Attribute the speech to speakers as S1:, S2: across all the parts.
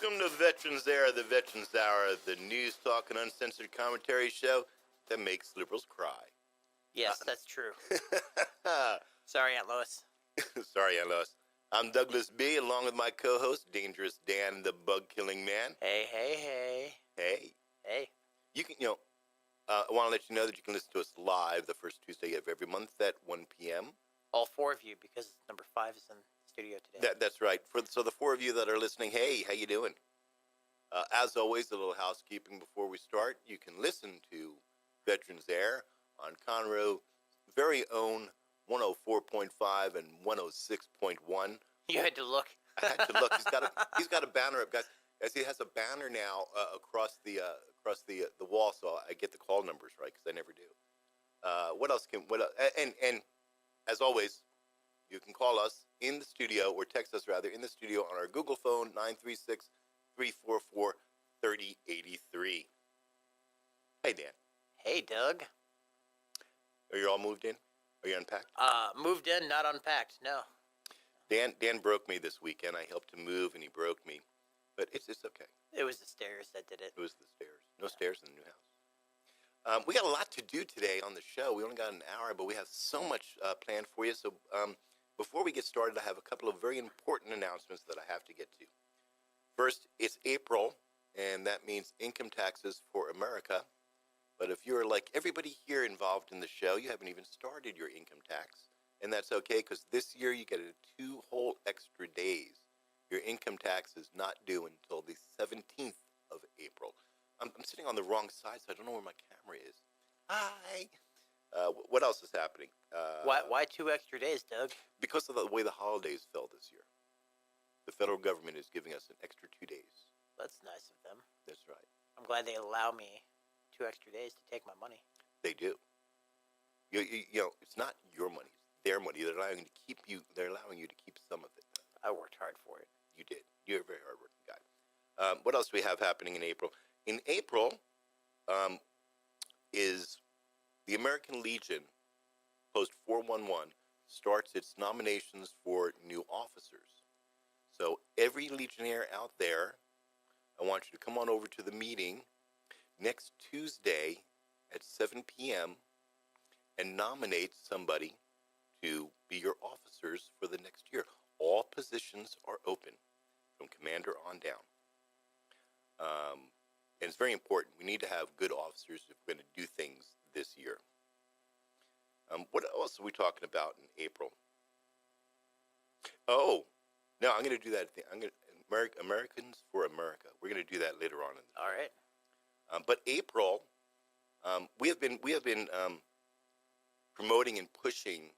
S1: Welcome to Veterans Air, the Veterans Hour, the news talk and uncensored commentary show that makes liberals cry.
S2: Yes, that's true. Sorry, Aunt Lois.
S1: Sorry, Aunt Lois. I'm Douglas B., along with my co-host, Dangerous Dan, the bug-killing man.
S2: Hey, hey, hey.
S1: Hey.
S2: Hey.
S1: You can, I want to let you know that you can listen to us live the first Tuesday of every month at 1 p.m.
S2: All four of you, because number 5 is in the studio today.
S1: That's right. So the four of you that are listening, hey, how you doing? As always, a little housekeeping before we start. You can listen to Veterans Air on Conroe's very own 104.5 and 106.1.
S2: You had to look.
S1: I had to look. He's got a banner up, guys. As he has a banner now across the wall, so I get the call numbers right because I never do. What else? And as always, you can call us in the studio or text us rather in the studio on our Google phone 936-344-3083. Hey Dan.
S2: Hey Doug.
S1: Are you all moved in? Are you unpacked?
S2: Moved in, not unpacked. No.
S1: Dan broke me this weekend. I helped him move, and he broke me, but it's okay.
S2: It was the stairs that did it.
S1: It was the stairs. No stairs in the new house. We got a lot to do today on the show. We only got an hour, but we have so much planned for you. So before we get started, I have a couple of very important announcements that I have to get to. First, it's April, and that means income taxes for America. But if you're like everybody here involved in the show, you haven't even started your income tax. And that's okay, because this year you get 2 whole extra days. Your income tax is not due until the 17th of April. I'm sitting on the wrong side, so I don't know where my camera is. Hi. What else is happening?
S2: Why 2 extra days, Doug?
S1: Because of the way the holidays fell this year. The federal government is giving us an extra 2 days.
S2: That's nice of them.
S1: That's right.
S2: I'm glad they allow me 2 extra days to take my money.
S1: They do. You know, it's not your money. It's their money. They're allowing you to keep They're allowing you to keep some of it.
S2: I worked hard for it.
S1: You did. You're a very hardworking guy. What else do we have happening in April? In April is the American Legion, Post 411, starts its nominations for new officers. So every Legionnaire out there, I want you to come on over to the meeting next Tuesday at 7 p.m. and nominate somebody to be your officers for the next year. All positions are open from commander on down. And it's very important. We need to have good officers if we're going to do things this year. What else are we talking about in April? Oh, no, I'm going to do that. Americans for America. We're going to do that later on.
S2: All right.
S1: But April, we have been promoting and pushing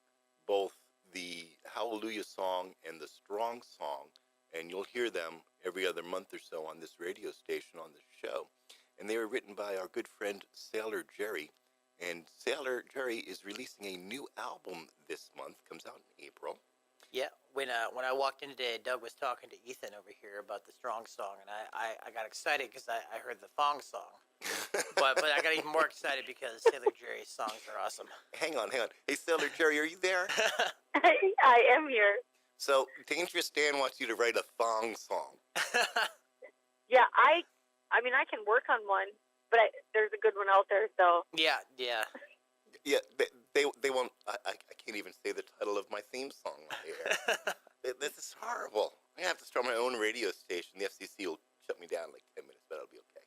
S1: both the Hallelujah song and the Strong song, and you'll hear them every other month or so on this radio station, on this show. And they were written by our good friend Sailor Jerri, and Sailor Jerri is releasing a new album this month. Comes out in April.
S2: Yeah, when I walked in today, Doug was talking to Ethan over here about the Strong song, and I got excited because I heard the Thong song. but I got even more excited because Sailor Jerri's songs are awesome.
S1: Hang on. Hey, Sailor Jerri, are you there?
S3: I am here.
S1: So, Dangerous Dan wants you to write a thong song.
S3: Yeah, I mean, I can work on one, but there's a good one out there, so.
S2: Yeah.
S1: Yeah, they won't. I can't even say the title of my theme song on the air. This is horrible. I'm going to have to start my own radio station. The FCC will shut me down in like 10 minutes, but it'll be okay.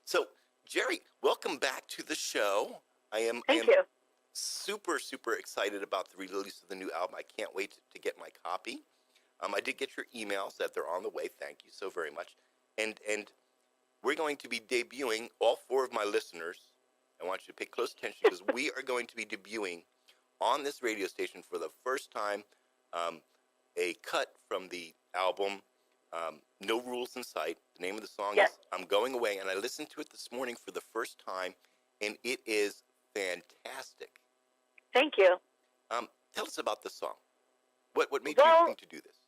S1: So, Jerri, welcome back to the show.
S3: Thank you.
S1: Super, super excited about the release of the new album. I can't wait to get my copy. I did get your emails that they're on the way. Thank you so very much. And we're going to be debuting, all 4 of my listeners. I want you to pay close attention because we are going to be debuting on this radio station for the first time a cut from the album No Rules in Sight. The name of the song is I'm Going Away, and I listened to it this morning for the first time, and it is fantastic.
S3: Thank you.
S1: Tell us about the song. What made you think to do this?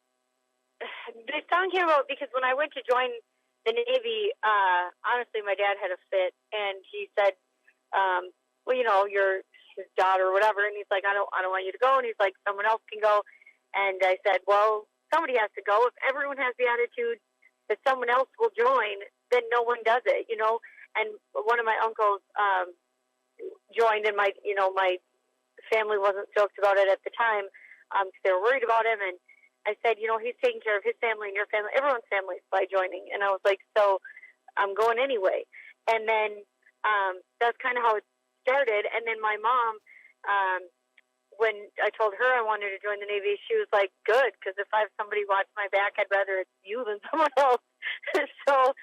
S3: The song came out because when I went to join the Navy, honestly, my dad had a fit, and he said, well, you know, you're his daughter or whatever, and he's like, I don't want you to go, and he's like, someone else can go, and I said, well, somebody has to go. If everyone has the attitude if someone else will join, then no one does it, you know. And one of my uncles joined, and my family wasn't stoked about it at the time because they were worried about him. And I said, he's taking care of his family and your family, everyone's families by joining. And I was like, so I'm going anyway. And then that's kind of how it started. And then my mom, when I told her I wanted to join the Navy, she was like, good, because if I have somebody watch my back, I'd rather it's you than someone else. So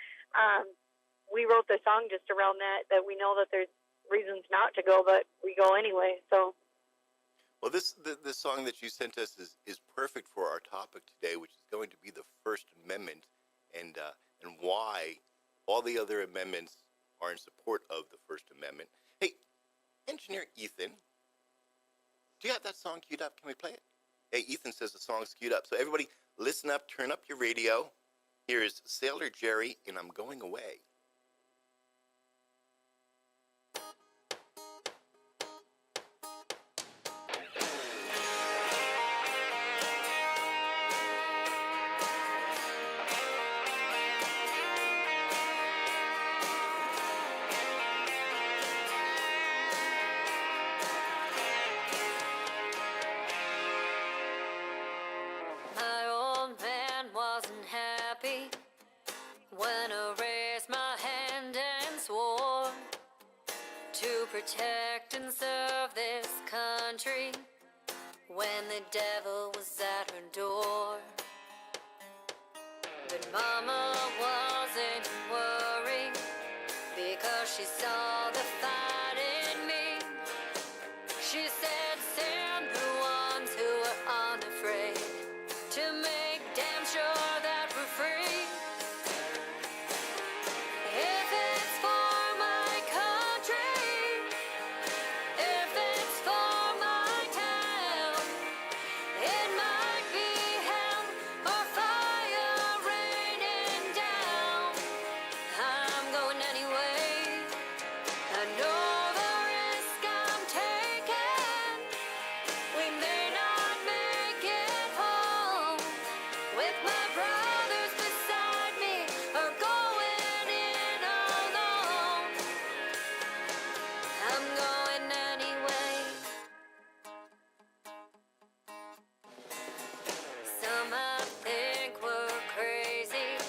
S3: we wrote the song just around that we know that there's reasons not to go, but we go anyway. So.
S1: Well, this song that you sent us is perfect for our topic today, which is going to be the First Amendment, and why all the other amendments are in support of the First Amendment. Hey, Engineer Ethan, do you have that song queued up? Can we play it? Hey, Ethan says the song's queued up. So everybody, listen up, turn up your radio. Here is Sailor Jerri, and I'm Going Away.
S4: When I raised my hand and swore to protect and serve this country, when the devil was at her door. But Mama wasn't worried because she saw the fight in me. She said, send the ones who are unafraid to make damn sure that we're free. If it's for my country, if it's for my town, it might be hell or fire raining down. I'm going anyway. I know the risk I'm taking. We may not make it home with my brothers beside me or going in alone. I'm going anyway. Some might think we're crazy,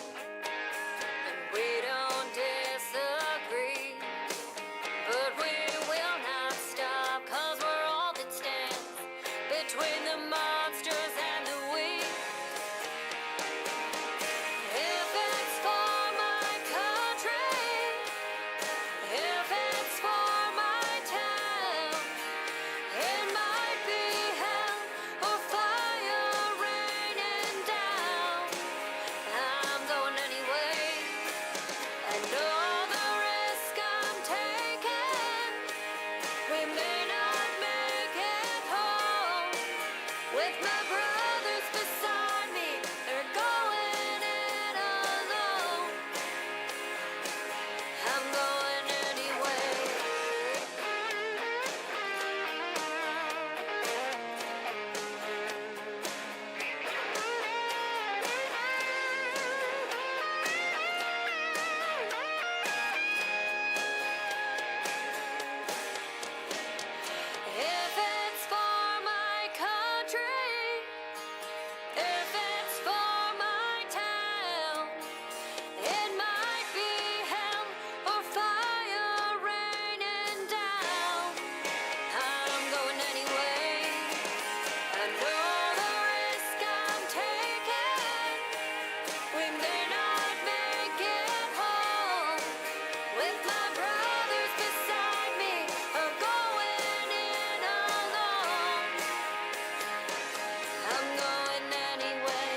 S4: and we don't disagree. But we will not stop, 'cause we're all that stands between the monsters and the weak. If it's for my country, if it's for my town, it might be hell or fire raining down. I'm going anyway. I know the risk I'm taking. We may not make it home with my brothers beside me. They're going it alone. I'm going anyway. If it's for my country, if it's for my town, it might be hell or fire raining down. I'm going anyway. I know the risk I'm taking. We may not make it home with my brothers beside me or going in alone. I'm going anyway.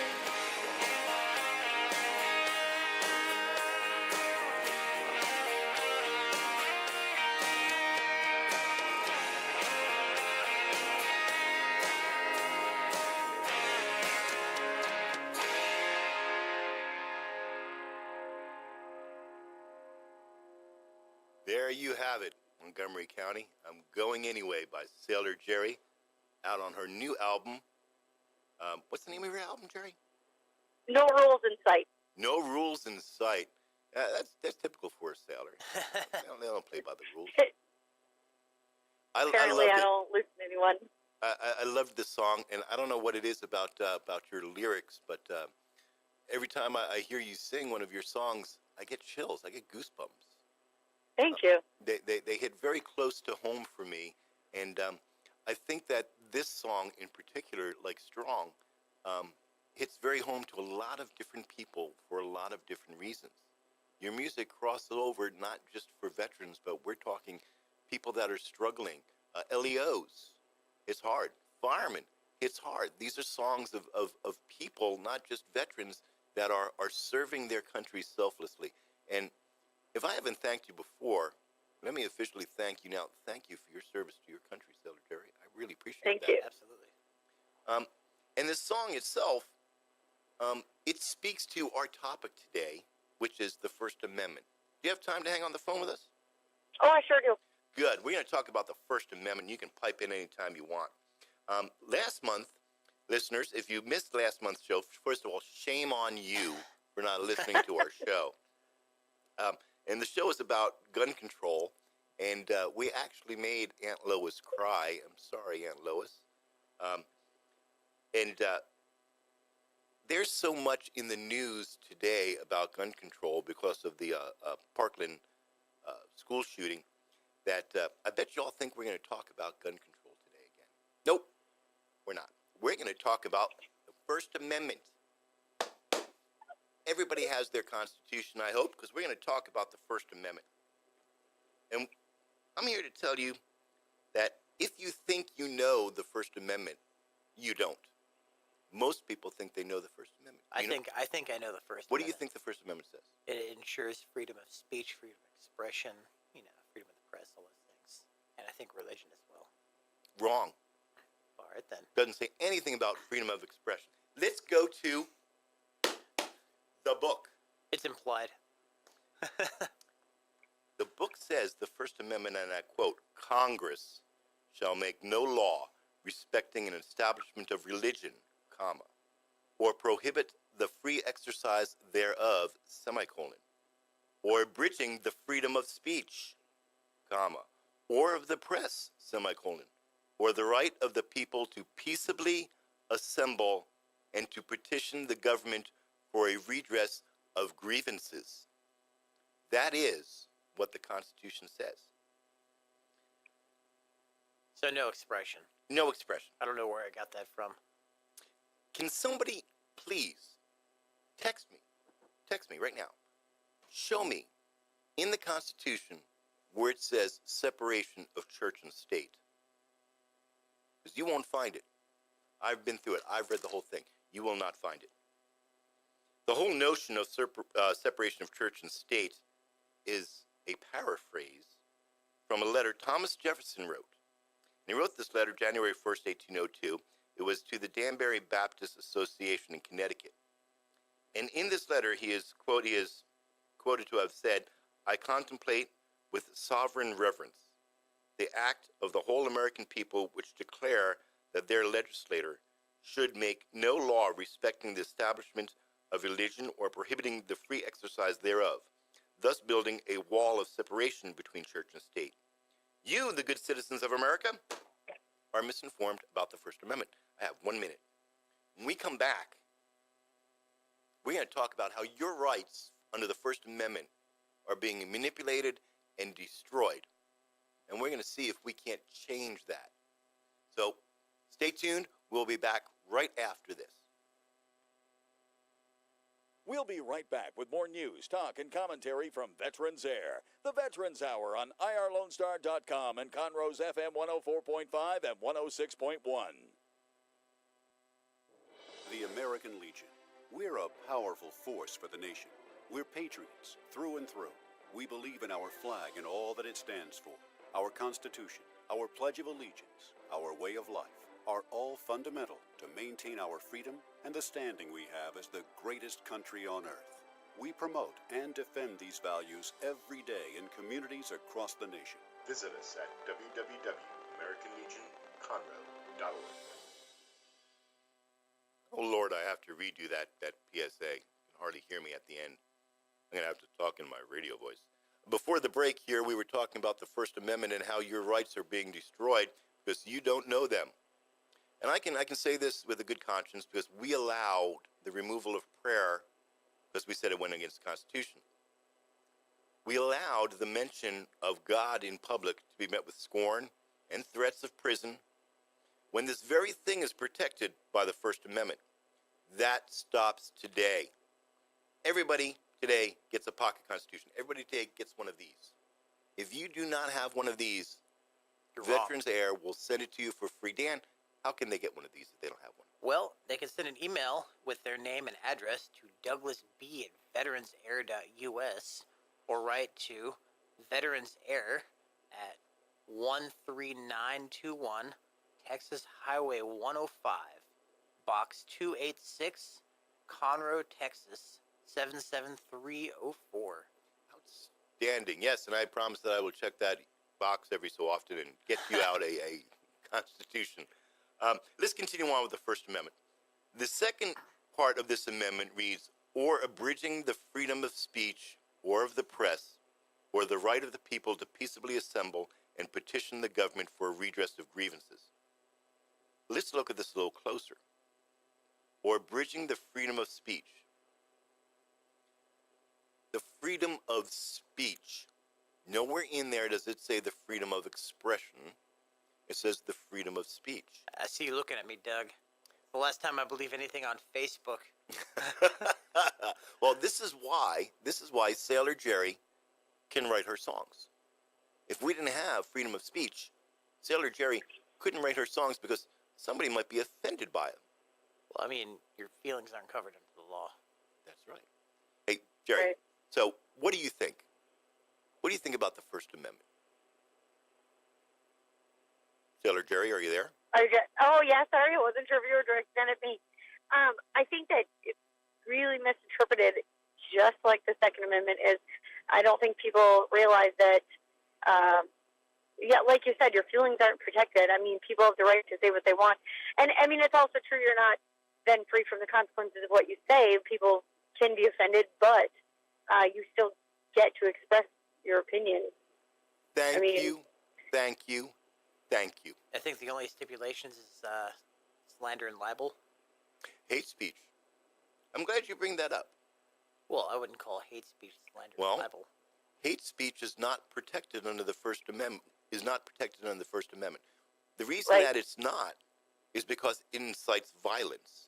S1: There you have it, Montgomery County. I'm Going Anyway by Sailor Jerri, out on her new album. What's the name of your album, Jerri?
S3: No rules in sight.
S1: No rules in sight. That's typical for a sailor. They don't play by the rules. I
S3: Apparently,
S1: loved
S3: I
S1: it.
S3: don't listen to anyone.
S1: I loved this song, and I don't know what it is about your lyrics, but every time I hear you sing one of your songs, I get chills. I get goosebumps.
S3: Thank you.
S1: They hit very close to home for me, and I think that this song in particular, like Strong, hits very home to a lot of different people for a lot of different reasons. Your music crosses over not just for veterans, but we're talking people that are struggling. LEOs, it's hard. Firemen, it's hard. These are songs of people, not just veterans, that are serving their country selflessly. And if I haven't thanked you before, let me officially thank you now. Thank you for your service to your country, Sailor Jerri. I really appreciate
S3: Thank
S1: that.
S3: you.
S2: Absolutely.
S1: And this song itself, it speaks to our topic today, which is the First Amendment. Do you have time to hang on the phone with us?
S3: Oh, I sure do.
S1: Good. We're going to talk about the First Amendment. You can pipe in anytime you want. Last month, listeners, if you missed last month's show, first of all, shame on you for not listening to our show. And the show is about gun control, and we actually made Aunt Lois cry. I'm sorry, Aunt Lois. And there's so much in the news today about gun control because of the Parkland school shooting that I bet you all think we're going to talk about gun control today again. Nope, we're not. We're going to talk about the First Amendment. Everybody has their Constitution, I hope, because we're going to talk about the First Amendment. And I'm here to tell you that if you think you know the First Amendment, you don't. Most people think they know the First Amendment.
S2: I think I know the First.
S1: What do you think the First Amendment says?
S2: It ensures freedom of speech, freedom of expression, freedom of the press, all those things, and I think religion as well.
S1: Wrong.
S2: All right then.
S1: Doesn't say anything about freedom of expression. Let's go to the book.
S2: It's implied.
S1: The book says the First Amendment, and I quote, Congress shall make no law respecting an establishment of religion, comma, or prohibit the free exercise thereof, semicolon, or abridging the freedom of speech, comma, or of the press, semicolon, or the right of the people to peaceably assemble and to petition the government for a redress of grievances. That is what the Constitution says.
S2: So no expression.
S1: No expression.
S2: I don't know where I got that from.
S1: Can somebody please text me right now, show me in the Constitution where it says separation of church and state? Because you won't find it. I've been through it. I've read the whole thing. You will not find it. The whole notion of separation of church and state is a paraphrase from a letter Thomas Jefferson wrote. And he wrote this letter January 1st, 1802. It was to the Danbury Baptist Association in Connecticut. And in this letter, he is quoted to have said, I contemplate with sovereign reverence the act of the whole American people which declare that their legislator should make no law respecting the establishment of religion or prohibiting the free exercise thereof, thus building a wall of separation between church and state. You, the good citizens of America, are misinformed about the First Amendment. I have 1 minute. When we come back, we're going to talk about how your rights under the First Amendment are being manipulated and destroyed. And we're going to see if we can't change that. So stay tuned. We'll be back right after this.
S5: We'll be right back with more news, talk, and commentary from Veterans Air. The Veterans Hour on IRLoneStar.com and Conroe's FM 104.5 and 106.1.
S6: The American Legion. We're a powerful force for the nation. We're patriots through and through. We believe in our flag and all that it stands for. Our Constitution, our Pledge of Allegiance, our way of life are all fundamental to maintain our freedom and the standing we have as the greatest country on earth. We promote and defend these values every day in communities across the nation.
S7: Visit us at www.americanlegionconroe.org.
S1: Oh, Lord, I have to redo that PSA. hardly hear me at the end. I'm going to have to talk in my radio voice. Before the break here, we were talking about the First Amendment and how your rights are being destroyed because you don't know them. And I can say this with a good conscience because we allowed the removal of prayer because we said it went against the Constitution. We allowed the mention of God in public to be met with scorn and threats of prison when this very thing is protected by the First Amendment. That stops today. Everybody today gets a pocket constitution. Everybody today gets one of these. If you do not have one of these,
S2: You're
S1: Veterans Air will send it to you for free. Dan, how can they get one of these if they don't have one?
S2: Well, they can send an email with their name and address to douglasb@VeteransAir.us or write to Veterans Air at 13921 Texas Highway 105, Box 286, Conroe, Texas 77304.
S1: Outstanding. Yes, and I promise that I will check that box every so often and get you out a constitution. Let's continue on with the First Amendment. The second part of this amendment reads, or abridging the freedom of speech or of the press or the right of the people to peaceably assemble and petition the government for a redress of grievances. Let's look at this a little closer. Or abridging the freedom of speech. The freedom of speech. Nowhere in there does it say the freedom of expression. It says the freedom of speech.
S2: I see you looking at me, Doug. The last time I believe anything on Facebook.
S1: Well, this is why Sailor Jerri can write her songs. If we didn't have freedom of speech, Sailor Jerri couldn't write her songs because somebody might be offended by it.
S2: Well, I mean, your feelings aren't covered under the law.
S1: That's right. Hey, Jerri,
S3: Right.
S1: so what do you think? What do you think about the First Amendment? Sailor Jerri, are you there?
S3: Oh, yeah, sorry. I wasn't sure if you were directing at me. I think that it's really misinterpreted, just like the Second Amendment is. I don't think people realize that, like you said, your feelings aren't protected. I mean, people have the right to say what they want. And, I mean, it's also true you're not then free from the consequences of what you say. People can be offended, but you still get to express your opinion.
S1: Thank you.
S2: I think the only stipulations is slander and libel.
S1: Hate speech. I'm glad you bring that up.
S2: Well, I wouldn't call hate speech slander
S1: Well,
S2: and libel.
S1: Hate speech is not protected under the First Amendment. The reason
S3: Right.
S1: that it's not is because it incites violence.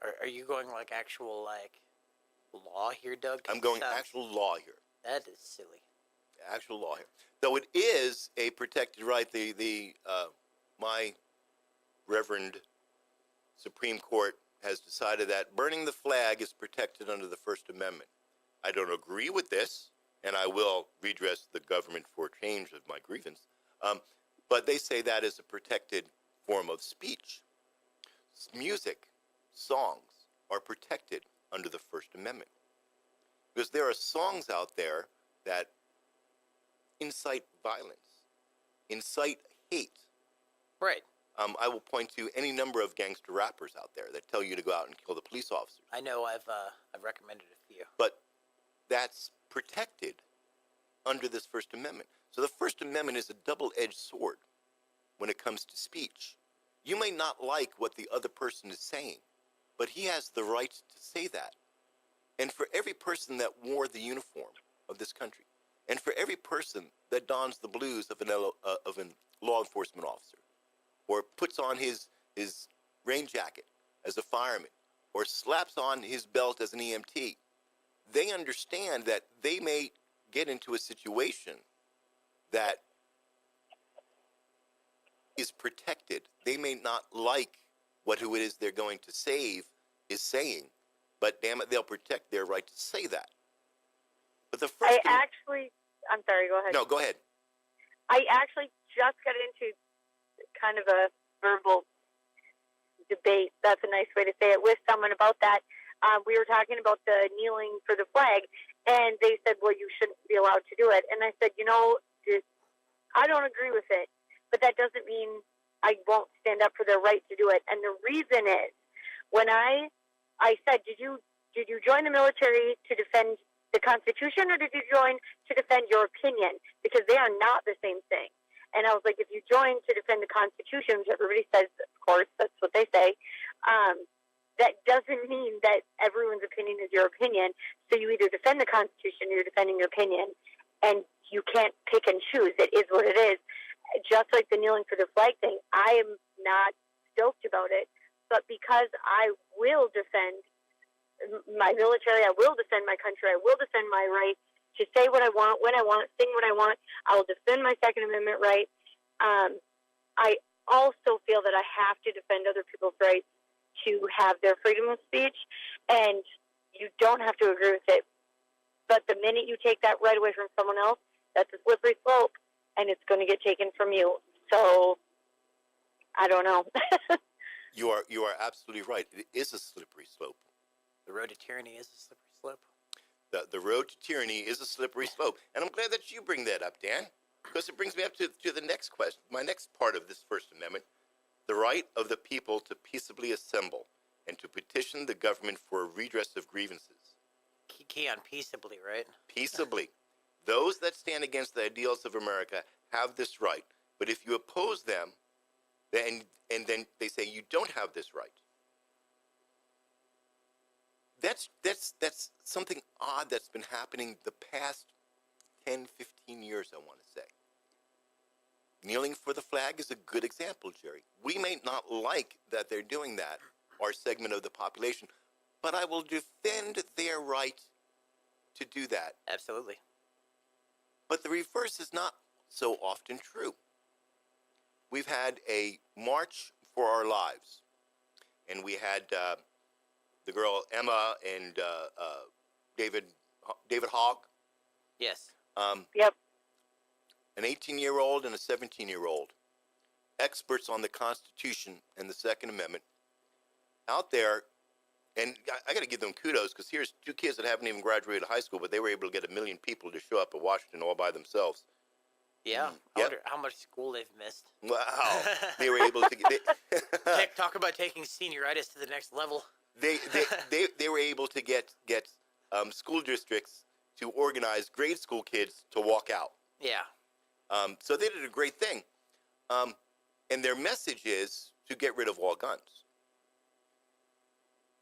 S2: Are you going like actual law here, Doug? 'Cause
S1: I'm
S2: it
S1: going
S2: sounds-
S1: actual law here.
S2: That is silly.
S1: Actual law here. Though it is a protected right. My Reverend Supreme Court has decided that burning the flag is protected under the First Amendment. I don't agree with this, and I will redress the government for change of my grievance. But they say that is a protected form of speech. Music, songs are protected under the First Amendment. Because there are songs out there that incite violence, incite hate.
S2: Right.
S1: I will point to any number of gangster rappers out there that tell you to go out and kill the police officers.
S2: I know I've recommended a few.
S1: But that's protected under this First Amendment. So the First Amendment is a double-edged sword when it comes to speech. You may not like what the other person is saying, but he has the right to say that. And for every person that wore the uniform of this country, and for every person that dons the blues of a law enforcement officer, or puts on his rain jacket as a fireman, or slaps on his belt as an EMT, they understand that they may get into a situation that is protected. They may not like who it is they're going to save is saying, but damn it, they'll protect their right to say that. But the first
S3: I'm sorry, go ahead.
S1: No, go ahead.
S3: I actually just got into kind of a verbal debate, that's a nice way to say it, with someone about that. We were talking about the kneeling for the flag, and they said, well, you shouldn't be allowed to do it. And I said, I don't agree with it, but that doesn't mean I won't stand up for their right to do it. And the reason is, when I said, do did you join the military to defend the Constitution, or did you join to defend your opinion? Because they are not the same thing. And I was like, if you join to defend the Constitution, which everybody says, of course, that's what they say, that doesn't mean that everyone's opinion is your opinion. So you either defend the Constitution or you're defending your opinion. And you can't pick and choose. It is what it is. Just like the kneeling for the flag thing, I am not stoked about it. But because I will defend my military, I will defend my country, I will defend my right to say what I want, when I want, sing what I want. I will defend my Second Amendment right. I also feel that I have to defend other people's rights to have their freedom of speech, and you don't have to agree with it. But the minute you take that right away from someone else, that's a slippery slope, and it's going to get taken from you. So, I don't know.
S1: You are absolutely right. It is a slippery slope.
S2: The road to tyranny is a slippery slope.
S1: The road to tyranny is a slippery slope. And I'm glad that you bring that up, Dan, because it brings me up to the next question, my next part of this First Amendment, the right of the people to peaceably assemble and to petition the government for a redress of grievances.
S2: Key on peaceably, right?
S1: Peaceably. Those that stand against the ideals of America have this right. But if you oppose them, then they say you don't have this right. That's something odd that's been happening the past 10, 15 years, I want to say. Kneeling for the flag is a good example, Jerry. We may not like that they're doing that, our segment of the population, but I will defend their right to do that.
S2: Absolutely.
S1: But the reverse is not so often true. We've had a March for Our Lives, and we had the girl Emma and David Hogg.
S2: Yes.
S3: Yep.
S1: An 18-year-old and a 17-year-old, experts on the Constitution and the Second Amendment, out there, and I got to give them kudos, because here's two kids that haven't even graduated high school, but they were able to get 1 million people to show up in Washington all by themselves.
S2: Yeah. I wonder how much school they've missed.
S1: Wow. They were able to get...
S2: Talk about taking senioritis to the next level.
S1: They were able to get school districts to organize grade school kids to walk out.
S2: Yeah.
S1: So they did a great thing. And their message is to get rid of all guns.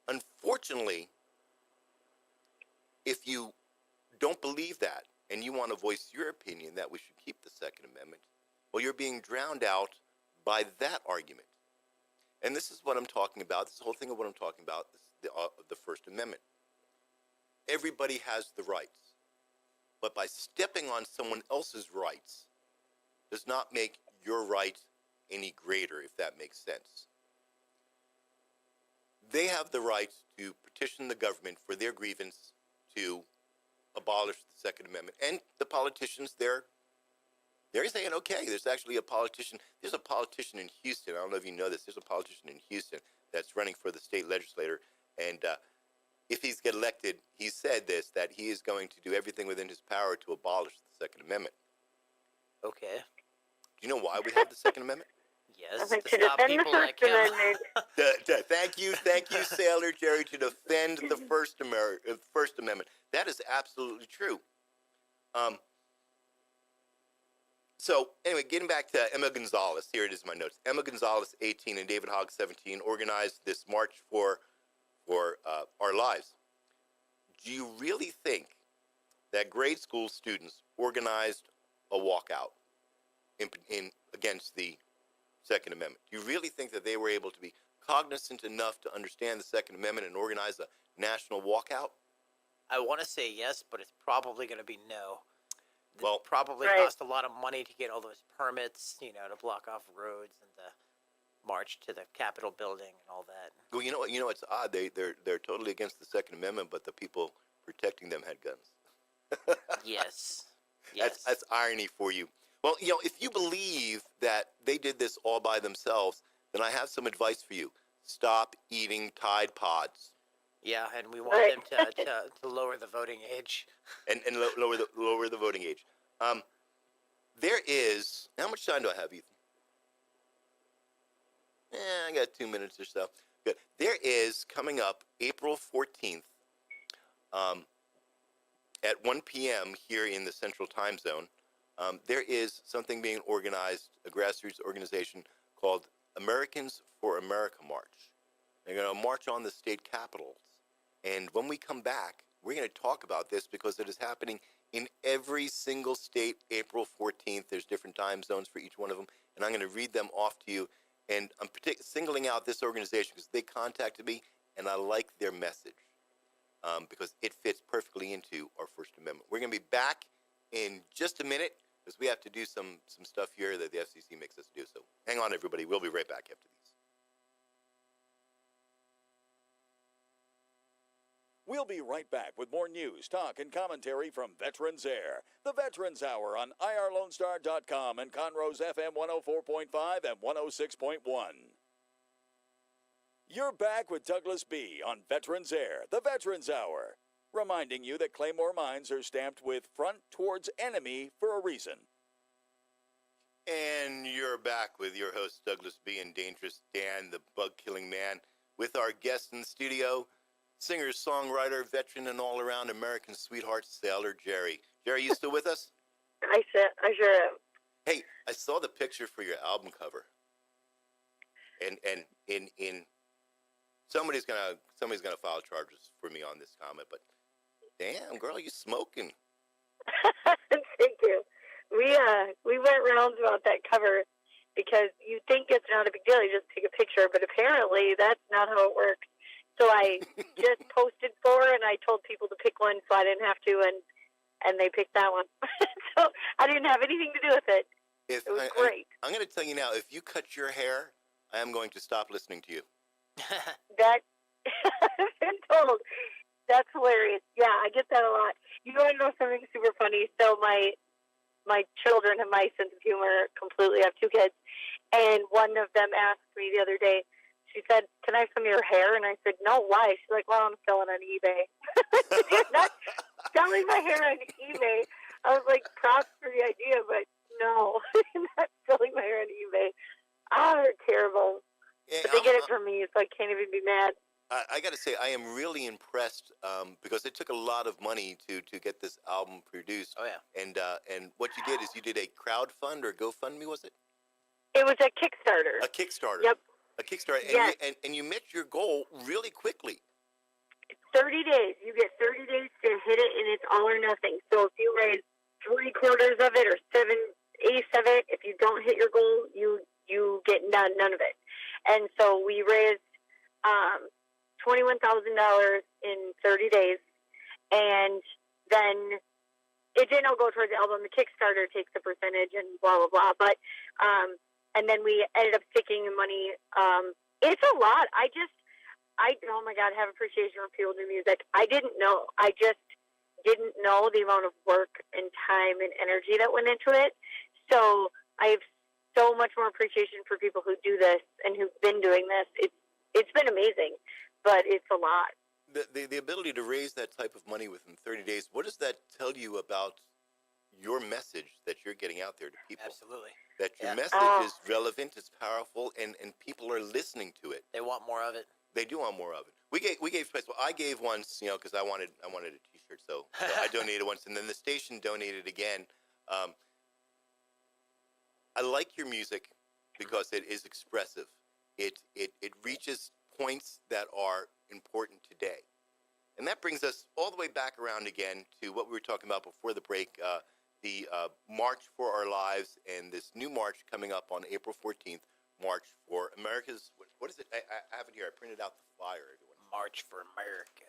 S1: Unfortunately, if you don't believe that and you want to voice your opinion that we should keep the Second Amendment, well, you're being drowned out by that argument. And this is what I'm talking about. This whole thing of what I'm talking about, the First Amendment. Everybody has the rights. But by stepping on someone else's rights does not make your right any greater, if that makes sense. They have the right to petition the government for their grievance to abolish the Second Amendment. And the politicians, they're saying, okay, there's actually a politician. There's a politician in Houston. I don't know if you know this. There's a politician in Houston that's running for the state legislature. And if he's get elected, he said this, that he is going to do everything within his power to abolish the Second Amendment.
S2: Okay.
S1: Do you know why we have the Second Amendment?
S2: Yes.
S3: To
S2: stop
S3: defend the
S2: people
S3: First
S2: like him.
S3: Amendment.
S1: Thank you, Sailor Jerri, to defend the First Amendment. That is absolutely true. So anyway, getting back to Emma Gonzalez, here it is in my notes. Emma Gonzalez, 18, and David Hogg, 17, organized this March for Our Lives. Do you really think that grade school students organized a walkout in against the Second Amendment? Do you really think that they were able to be cognizant enough to understand the Second Amendment and organize a national walkout?
S2: I want to say yes, but it's probably going to be no.
S1: Well,
S2: probably
S3: right.
S2: cost a lot of money to get all those permits, to block off roads and to march to the Capitol building and all that.
S1: well, you know, it's odd. They're totally against the Second Amendment, but the people protecting them had guns.
S2: Yes. Yes.
S1: That's irony for you. Well, if you believe that they did this all by themselves, then I have some advice for you. Stop eating Tide Pods.
S2: Yeah, and we want
S3: Right.
S2: them to lower the voting age.
S1: And lower the voting age. There is, how much time do I have, Ethan? I got 2 minutes or so. Good. There is, coming up April 14th, um, at 1 p.m. here in the Central Time Zone, there is something being organized, a grassroots organization called Americans for America March. They're going to march on the state capitals. And when we come back, we're going to talk about this because it is happening in every single state, April 14th. There's different time zones for each one of them. And I'm going to read them off to you. And I'm singling out this organization because they contacted me, and I like their message because it fits perfectly into our First Amendment. We're going to be back in just a minute because we have to do some stuff here that the FCC makes us do. So hang on, everybody. We'll be right back after these.
S5: We'll be right back with more news, talk, and commentary from Veterans Air. The Veterans Hour on IRLoneStar.com and Conroe's FM 104.5 and 106.1. You're back with Douglas B. on Veterans Air, the Veterans Hour, reminding you that Claymore mines are stamped with front towards enemy for a reason.
S1: And you're back with your host, Douglas B. and Dangerous Dan, the bug-killing man, with our guest in the studio, singer, songwriter, veteran, and all-around American sweetheart, Sailor Jerri. Jerri, you still with us?
S3: I sure am.
S1: Hey, I saw the picture for your album cover, and in somebody's gonna file charges for me on this comment. But damn, girl, you smoking?
S3: Thank you. We went rounds about that cover because you think it's not a big deal. You just take a picture, but apparently that's not how it works. So I just posted 4, and I told people to pick one, so I didn't have to, and they picked that one. So I didn't have anything to do with it. It was great.
S1: I'm going to tell you now, if you cut your hair, I am going to stop listening to you.
S3: That I've been told. That's hilarious. Yeah, I get that a lot. You want to know something super funny? So my children have my sense of humor completely. I have 2 kids, and one of them asked me the other day. She said, "Can I film your hair?" And I said, "No, why?" She's like, "Well, I'm selling on eBay." You're not selling my hair on eBay. I was like, props for the idea, but no, I'm not selling my hair on eBay. They're terrible.
S1: Yeah,
S3: But they get it from me, so I can't even be mad.
S1: I got to say, I am really impressed because it took a lot of money to get this album produced.
S2: Oh, yeah.
S1: And what you did is you did a crowdfund or GoFundMe, was it?
S3: It was a Kickstarter.
S1: A Kickstarter.
S3: Yep.
S1: A Kickstarter. And,
S3: yes.
S1: and you met your goal really quickly.
S3: 30 days. You get 30 days to hit it, and it's all or nothing. So if you raise 3/4 of it or 7/8 of it, if you don't hit your goal, you get none of it. And so we raised $21,000 in 30 days, and then it didn't all go towards the album. The Kickstarter takes a percentage and blah blah blah. But and then we ended up sticking the money. It's a lot. Oh my God, I have appreciation for people do music. I didn't know. I just didn't know the amount of work and time and energy that went into it. So I have so much more appreciation for people who do this and who've been doing this. It's been amazing, but it's a lot.
S1: The ability to raise that type of money within 30 days, what does that tell you about your message that you're getting out there to people?
S2: Absolutely.
S1: That your message is relevant, it's powerful, and people are listening to it.
S2: They want more of it.
S1: They do want more of it. We gave space. Well, I gave once, because I wanted a T-shirt, so I donated once, and then the station donated again. I like your music because it is expressive. It reaches points that are important today, and that brings us all the way back around again to what we were talking about before the break. The March for Our Lives, and this new march coming up on April 14th. March for America's, what is it? I have it here. I printed out the flyer. Everyone.
S2: March for America.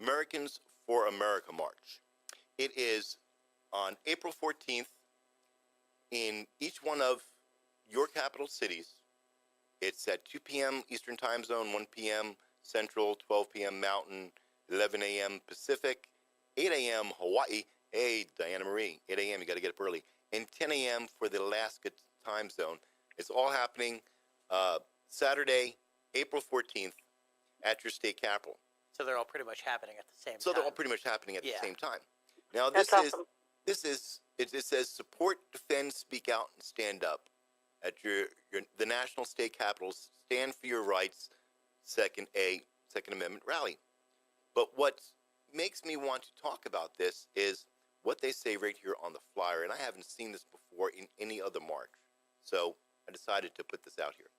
S1: Americans for America March. It is on April 14th in each one of your capital cities. It's at 2 p.m. Eastern Time Zone, 1 p.m. Central, 12 p.m. Mountain, 11 a.m. Pacific, 8 a.m. Hawaii. Hey, Diana Marie, 8 a.m. You got to get up early. And 10 a.m. for the Alaska time zone. It's all happening Saturday, April 14th at your state capital.
S2: So they're all pretty much happening at the same time.
S1: So they're all pretty much happening at the same time. Now,
S3: That's awesome.
S1: it says support, defend, speak out, and stand up. At the national state capitals, stand for your rights. Second A, Second Amendment rally. But what makes me want to talk about this is what they say right here on the flyer, and I haven't seen this before in any other march. So I decided to put this out here.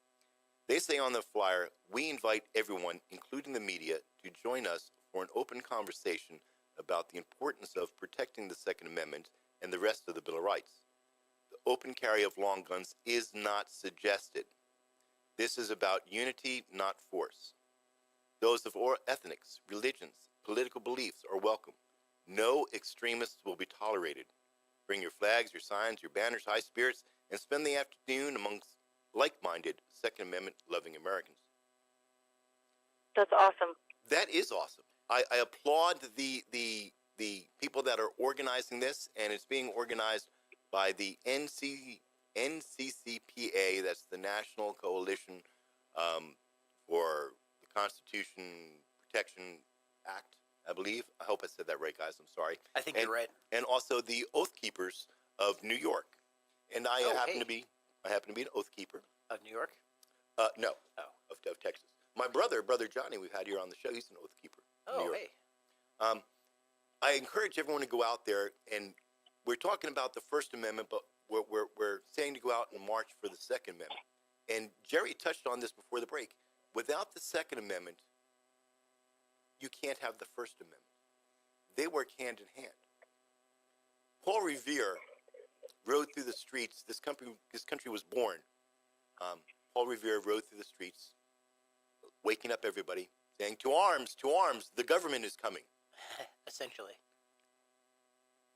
S1: They say on the flyer, we invite everyone, including the media, to join us for an open conversation about the importance of protecting the Second Amendment and the rest of the Bill of Rights. The open carry of long guns is not suggested. This is about unity, not force. Those of all ethnics, religions, political beliefs are welcome. No extremists will be tolerated. Bring your flags, your signs, your banners, high spirits, and spend the afternoon amongst like-minded Second Amendment-loving Americans.
S3: That's awesome.
S1: That is awesome. I applaud the people that are organizing this, and it's being organized by the NCCPA, that's the National Coalition for the Constitution Protection Act, I believe. I hope I said that right, guys. I'm sorry.
S2: I think you're right.
S1: And also the Oath Keepers of New York. And I happen to be an Oath Keeper.
S2: Of New York?
S1: No.
S2: Oh.
S1: Of Texas. My brother Johnny, we've had here on the show, he's an Oath Keeper.
S2: Oh,
S1: New York.
S2: hey.
S1: I encourage everyone to go out there, and we're talking about the First Amendment, but we're saying to go out and march for the Second Amendment. And Jerry touched on this before the break. Without the Second Amendment, you can't have the First Amendment. They work hand in hand. Paul Revere rode through the streets. This country was born. Paul Revere rode through the streets, waking up everybody, saying, to arms, the government is coming.
S2: Essentially.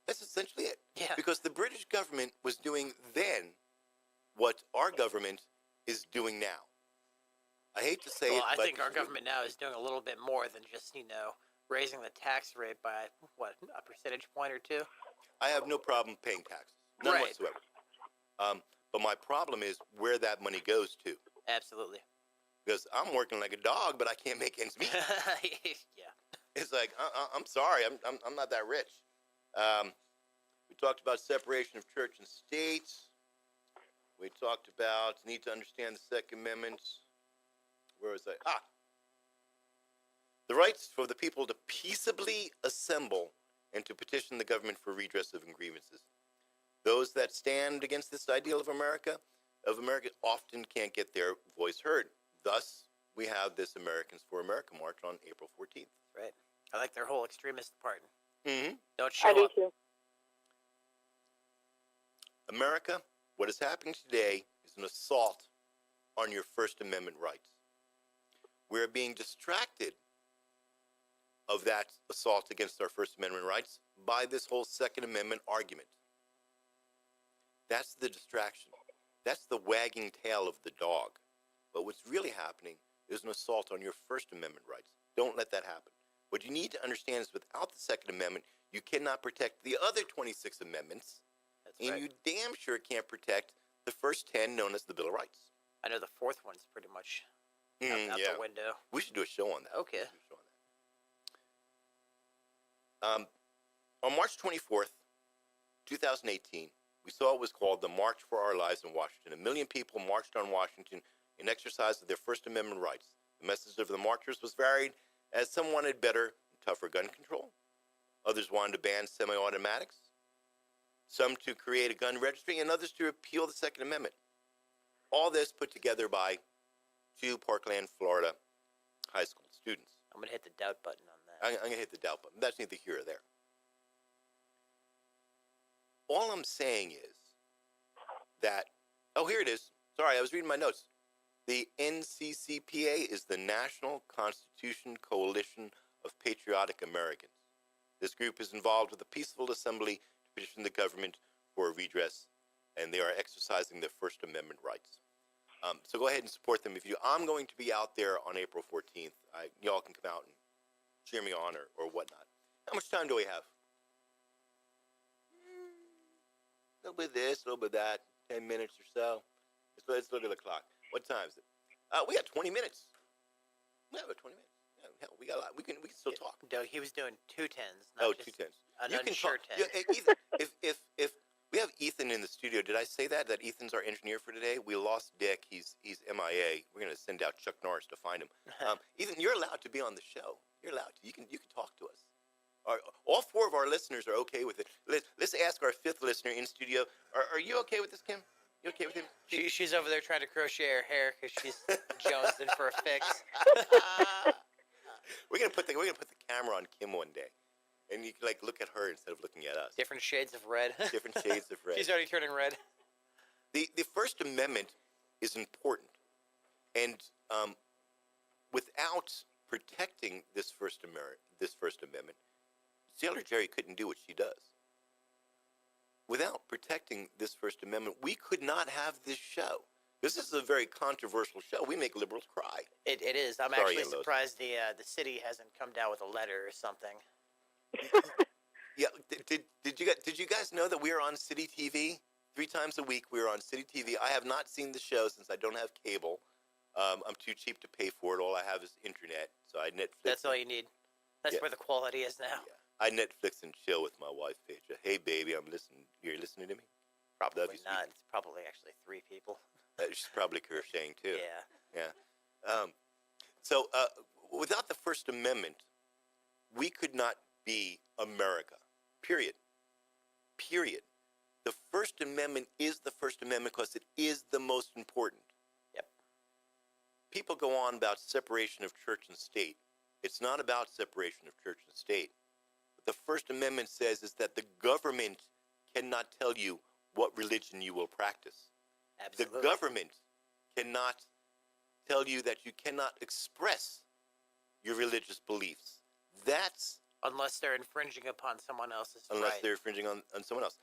S1: That's essentially it.
S2: Yeah.
S1: Because the British government was doing then what our government is doing now. I hate to say it,
S2: Well, I
S1: but
S2: think our government now is doing a little bit more than just, raising the tax rate by, a percentage point or two?
S1: I have no problem paying taxes. None
S2: Right.
S1: whatsoever. But my problem is where that money goes to.
S2: Absolutely.
S1: Because I'm working like a dog, but I can't make ends meet.
S2: Yeah.
S1: It's like, I'm sorry, I'm not that rich. We talked about separation of church and state. We talked about need to understand the Second Amendment. Where was I? The rights for the people to peaceably assemble and to petition the government for redress of grievances. Those that stand against this ideal of America often can't get their voice heard. Thus, we have this Americans for America march on April 14th.
S2: Right. I like their whole extremist part.
S1: Mm-hmm.
S2: Don't show
S3: I do
S2: up.
S3: too.
S1: America, what is happening today is an assault on your First Amendment rights. We're being distracted of that assault against our First Amendment rights by this whole Second Amendment argument. That's the distraction. That's the wagging tail of the dog. But what's really happening is an assault on your First Amendment rights. Don't let that happen. What you need to understand is without the Second Amendment, you cannot protect the other 26 amendments,
S2: That's
S1: and
S2: right.
S1: you damn sure can't protect the first 10 known as the Bill of Rights.
S2: I know the fourth one's pretty much out
S1: Yeah.
S2: the window.
S1: We should do a show on that.
S2: Okay.
S1: We should do a show on that. On March 24th, 2018, we saw what was called the March for Our Lives in Washington. 1 million people marched on Washington in exercise of their First Amendment rights. The message of the marchers was varied, as some wanted better, tougher gun control. Others wanted to ban semi-automatics. Some to create a gun registry, and others to repeal the Second Amendment. All this put together by 2 Parkland, Florida high school students.
S2: I'm going to hit the doubt button on that.
S1: I'm going to hit the doubt button. That's neither here or there. All I'm saying is that, here it is. Sorry, I was reading my notes. The NCCPA is the National Constitution Coalition of Patriotic Americans. This group is involved with a peaceful assembly to petition the government for a redress, and they are exercising their First Amendment rights. So go ahead and support them. I'm going to be out there on April 14th. Y'all can come out and cheer me on or whatnot. How much time do we have? A little bit of this, a little bit of that, 10 minutes or so. Let's look at the clock. What time is it? We got 20 minutes. We have 20 minutes. Yeah, hell, we got a lot. We can still talk.
S2: Doug, he was doing 2 10s.
S1: Oh,
S2: Not
S1: 2
S2: just
S1: 10s.
S2: An
S1: You can
S2: unsure
S1: talk.
S2: 10.
S1: Yeah, either, if we have Ethan in the studio. Did I say that Ethan's our engineer for today? We lost Dick. He's MIA. We're going to send out Chuck Norris to find him. Ethan, you're allowed to be on the show. You're allowed to. You can talk to us. All 4 of our listeners are okay with it. Let's ask our 5th listener in studio. Are you okay with this, Kim? You okay with him?
S2: She's over there trying to crochet her hair because she's jonesing for a fix.
S1: We're gonna put the camera on Kim one day, and you can look at her instead of looking at us.
S2: Different shades of red.
S1: Different shades of red.
S2: She's already turning red.
S1: The First Amendment is important, and without protecting this First Amendment, Sailor Jerri couldn't do what she does. Without protecting this First Amendment, we could not have this show. This is a very controversial show. We make liberals cry.
S2: It is. I'm
S1: Sorry,
S2: actually
S1: Yellows.
S2: surprised the city hasn't come down with a letter or something.
S1: Yeah, did you guys know that we are on City TV 3 times a week? We are on City TV. I have not seen the show since I don't have cable. I'm too cheap to pay for it. All I have is internet, so I Netflix.
S2: That's all you need. That's where the quality is now.
S1: Yeah. I Netflix and chill with my wife, Petra. Hey, baby, I'm listening. You're listening to me?
S2: Probably
S1: Love you,
S2: not.
S1: sweetie.
S2: It's probably actually 3 people.
S1: She's probably crocheting, too.
S2: Yeah.
S1: Yeah. So without the First Amendment, we could not be America. Period. The First Amendment is the First Amendment because it is the most important.
S2: Yep.
S1: People go on about separation of church and state. It's not about separation of church and state. What the First Amendment says is that the government cannot tell you what religion you will practice.
S2: Absolutely.
S1: The government cannot tell you that you cannot express your religious beliefs. That's
S2: unless they're infringing upon someone else's
S1: unless
S2: right.
S1: they're infringing on someone else.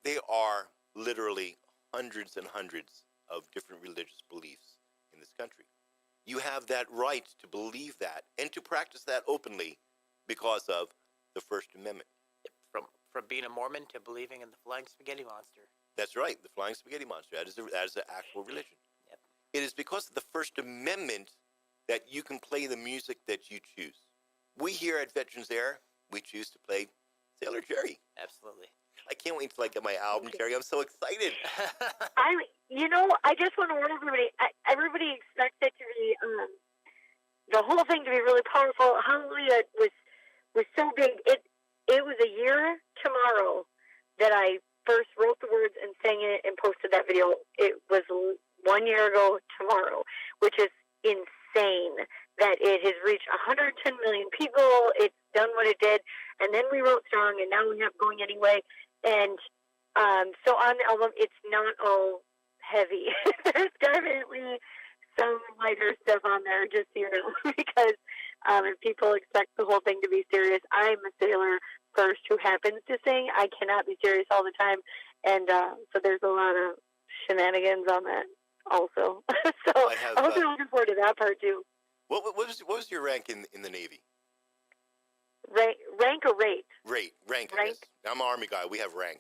S1: There are literally hundreds and hundreds of different religious beliefs in this country. You have that right to believe that and to practice that openly because of the First Amendment.
S2: From being a Mormon to believing in the flying spaghetti monster.
S1: That's right, the flying spaghetti monster. That is an actual religion.
S2: Yep.
S1: It is because of the First Amendment that you can play the music that you choose. We here at Veterans Air, we choose to play Sailor Jerri.
S2: Absolutely.
S1: I can't wait till I get my album, Jerry. I'm so excited.
S3: I just want to warn everybody. Everybody expects it to be the whole thing to be really powerful. Hallelujah was so big. It was a year tomorrow that I first wrote the words and sang it and posted that video. It was 1 year ago tomorrow, which is insane that it has reached 110 million people. It's done what it did. And then we wrote Strong, and now we have Going Anyway. And so on the album, it's not all heavy. There's definitely some lighter stuff on there, just so you know, because if people expect the whole thing to be serious, I'm a sailor first who happens to sing. I cannot be serious all the time. And so there's a lot of shenanigans on that also. So I hope you're looking forward to that part, too.
S1: What was your rank in the Navy?
S3: Rank or rate?
S1: Rank. I guess. I'm an Army guy. We have rank.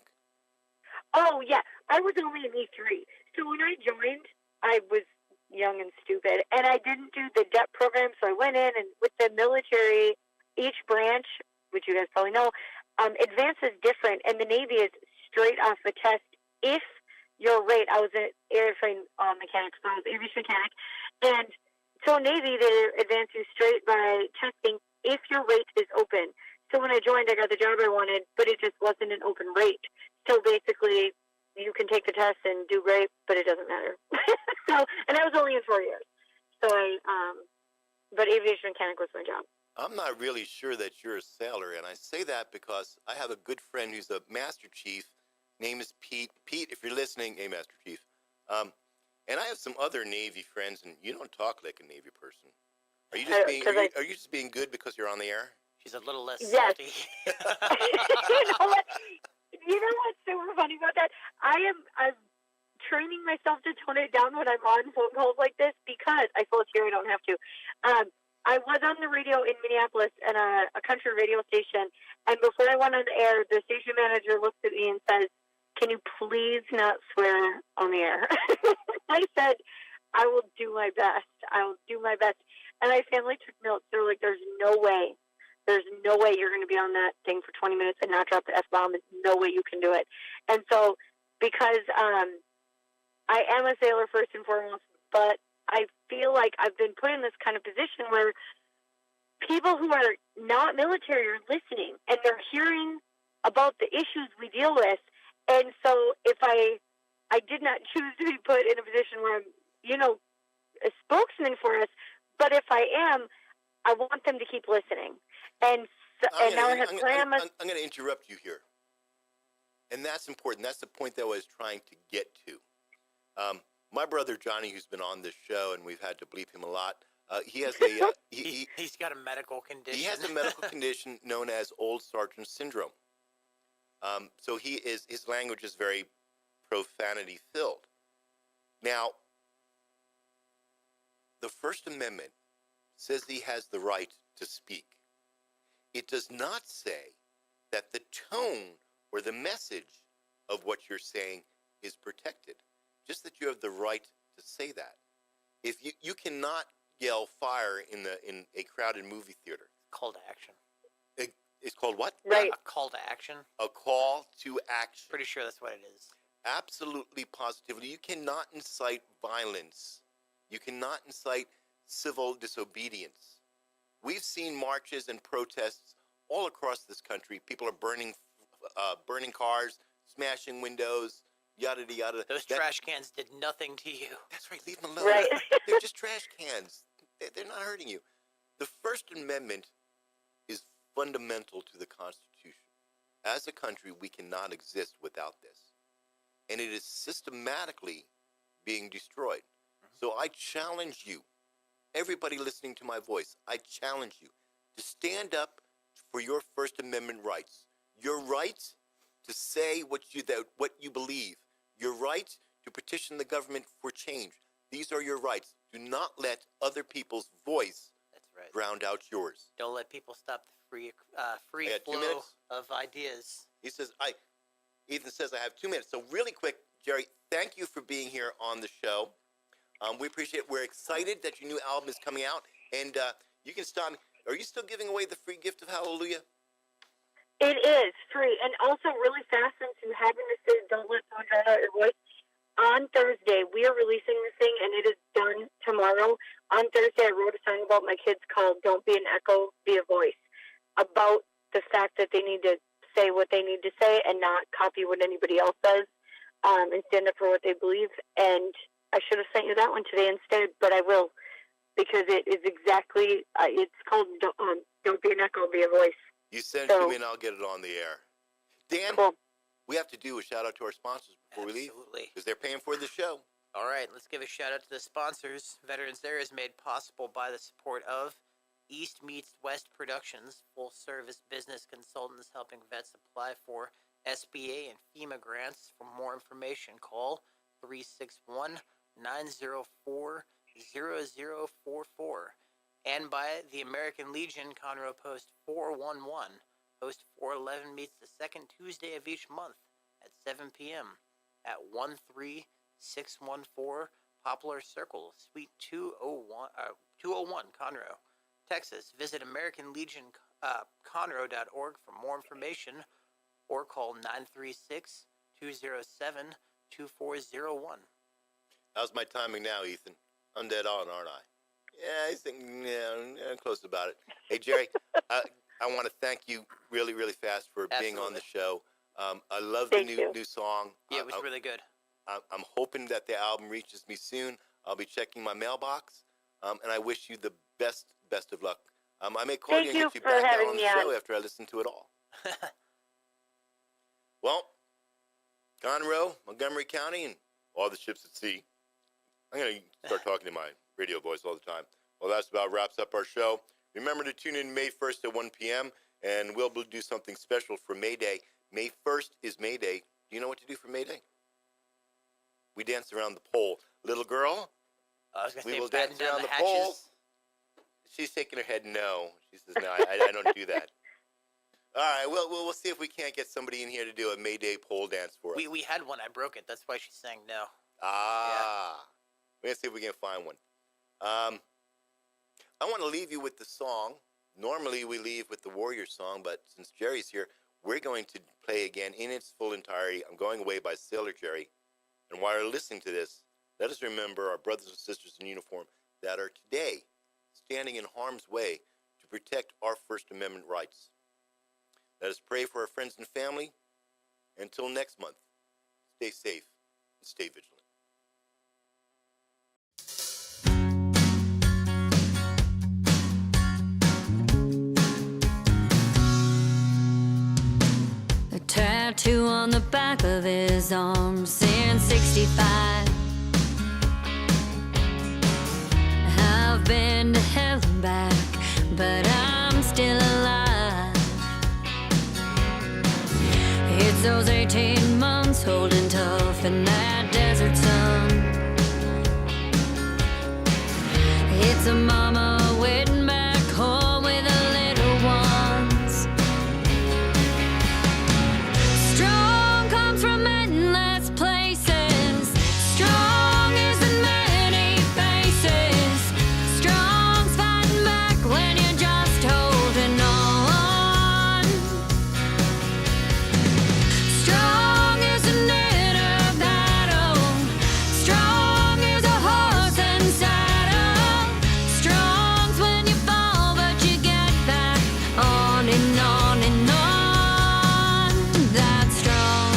S3: Oh, yeah. I was only an E3. So when I joined, I was young and stupid, and I didn't do the DEP program, so I went in, and with the military, each branch, which you guys probably know, advance is different, and the Navy is straight off the test. If your rate, I was an airframe mechanic, so I was an aviation mechanic, and so Navy, they advance you straight by testing if your rate is open. So when I joined, I got the job I wanted, but it just wasn't an open rate. So basically, you can take the test and do great, but it doesn't matter. And I was only in 4 years. So but aviation mechanic was my job.
S1: I'm not really sure that you're a sailor, and I say that because I have a good friend who's a Master Chief. Name is Pete. Pete, if you're listening, hey, Master Chief. And I have some other Navy friends, and you don't talk like a Navy person. Are you just being good because you're on the air?
S2: She's a little less
S3: yes.
S2: salty.
S3: You know what's super funny about that? I'm training myself to tone it down when I'm on phone calls like this because I feel here I don't have to. I was on the radio in Minneapolis at a country radio station, and before I went on the air, the station manager looks at me and says, "Can you please not swear on the air?" I said, "I will do my best. I will do my best." And my family took notes. They were like, "There's no way There's no way you're going to be on that thing for 20 minutes and not drop the F-bomb. There's no way you can do it. And so, because I am a sailor first and foremost, but I feel like I've been put in this kind of position where people who are not military are listening and they're hearing about the issues we deal with. And so if I did not choose to be put in a position where I'm, a spokesman for us, but if I am, I want them to keep listening. And now I have planned.
S1: I'm going to interrupt you here. And that's important. That's the point that I was trying to get to. My brother Johnny, who's been on this show, and we've had to bleep him a lot, he has a
S2: he's got a medical condition.
S1: He has a medical condition known as Old Sergeant Syndrome. So his language is very profanity filled. Now, the First Amendment says he has the right to speak. It does not say that the tone or the message of what you're saying is protected. Just that you have the right to say that. If you cannot yell fire in a crowded movie theater.
S2: Call to action.
S1: It's called what?
S3: Right.
S2: A call to action.
S1: A call to action.
S2: Pretty sure that's what it is.
S1: Absolutely, positively. You cannot incite violence. You cannot incite civil disobedience. We've seen marches and protests all across this country. People are burning cars, smashing windows, yada yada.
S2: Those trash cans did nothing to you.
S1: That's right. Leave them alone.
S3: Right.
S1: They're just trash cans. They're not hurting you. The First Amendment is fundamental to the Constitution. As a country, we cannot exist without this. And it is systematically being destroyed. So I challenge you, everybody listening to my voice, I challenge you to stand up for your First Amendment rights. Your right to say what you believe. Your right to petition the government for change. These are your rights. Do not let other people's voice drown out yours.
S2: Don't let people stop the free
S1: I got 2
S2: flow
S1: minutes.
S2: of ideas.
S1: He says, Ethan says I have 2 minutes. So really quick, Jerry, thank you for being here on the show. We appreciate it. We're excited that your new album is coming out. And you can stop me. Are you still giving away the free gift of Hallelujah?
S3: It is free. And also really fast, since you happen to say don't let someone drown out your voice, on Thursday, we are releasing this thing, and it is done tomorrow. On Thursday, I wrote a song about my kids called Don't Be an Echo, Be a Voice, about the fact that they need to say what they need to say and not copy what anybody else says, and stand up for what they believe. And I should have sent you that one today instead, but I will, because it is exactly, it's called Don't Be an Echo, Be a Voice.
S1: You send it to me, and I'll get it on the air. Dan,
S3: cool.
S1: We have to do a shout-out to our sponsors before we leave.
S2: Absolutely.
S1: Because they're paying for the show.
S2: All right, let's give a shout out to the sponsors. Veterans Air is made possible by the support of East Meets West Productions, full-service business consultants helping vets apply for SBA and FEMA grants. For more information, call 361-904-0044. And by the American Legion, Conroe Post 411. Post 411 meets the second Tuesday of each month at 7 p.m. at 13614 Poplar Circle, Suite 201, Conroe, Texas. Visit AmericanLegionConroe.org for more information or call 936-207-2401.
S1: How's my timing now, Ethan? I'm dead on, aren't I? Yeah, I think I'm close about it. Hey, Jerry, I want to thank you really, really fast for being on the show. I love the new song.
S2: Yeah, it was really good.
S1: I'm hoping that the album reaches me soon. I'll be checking my mailbox, and I wish you the best of luck. I may call you and get you back out on the show after I listen to it all. Well, Conroe, Montgomery County, and all the ships at sea. I'm going to start talking to my radio voice all the time. Well, that's about wraps up our show. Remember to tune in May 1st at 1 p.m., and we'll do something special for May Day. May 1st is May Day. Do you know what to do for May Day? We dance around the pole. Little girl, we will dance around the pole. She's shaking her head no. She says, no, I don't do that. All right, we'll see if we can't get somebody in here to do a May Day pole dance for us.
S2: We had one. I broke it. That's why she's saying no.
S1: Ah. We're going to see if we can find one. I want to leave you with the song Normally we leave with the Warrior song, but since Jerry's here, we're going to play again in its full entirety, I'm Going Away by Sailor Jerri. And while you're listening to this, let us remember our brothers and sisters in uniform that are today standing in harm's way to protect our First Amendment rights. Let us pray for our friends and family. Until next month, stay safe and stay vigilant.
S4: A tattoo on the back of his arm saying 65. I've been to hell and back, but I'm still alive. It's those 18 months holding tough in that desert sun. It's a mama waiting back home with the little ones. Strong comes from endless places. Strong isn't many faces. Strong's fighting back when you're just holding on. Strong is an inner battle. Strong is a horse and saddle. Strong's when you fall, but you get back on and on and on. That's strong.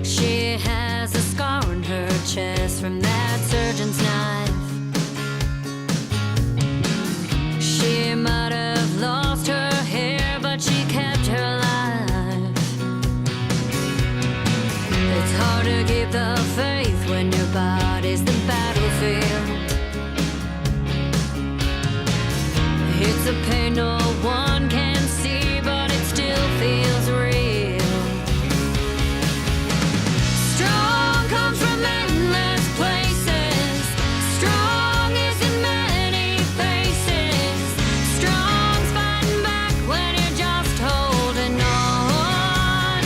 S4: She has a scar on her chest from that surgeon's knife. She might have lost her hair, but she kept her life. It's hard to keep the faith when your body's the battlefield. It's a pain no one can see, but it still feels real. Strong comes from endless places. Strong isn't many faces. Strong's fighting back when you're just holding on.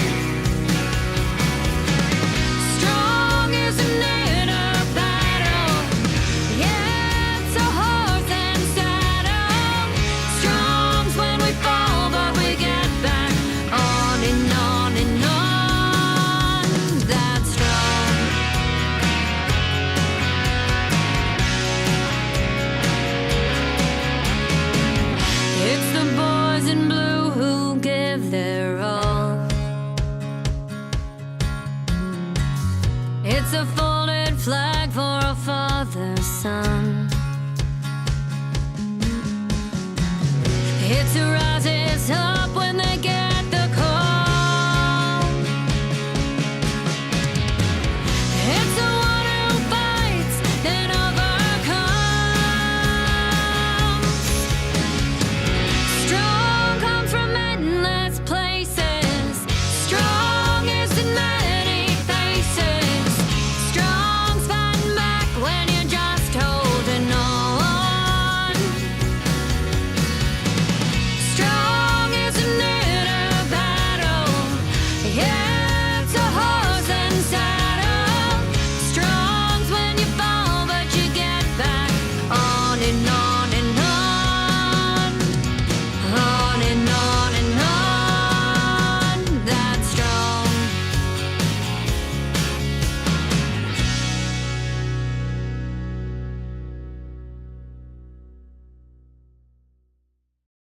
S4: Strong is an inner battle. Yeah, it's a horse and saddle. Strong's when we fall, but we get back on and on and on. That's strong. It's the boys in blue who give their all. It's a folded flag for a father's son. It's who rises up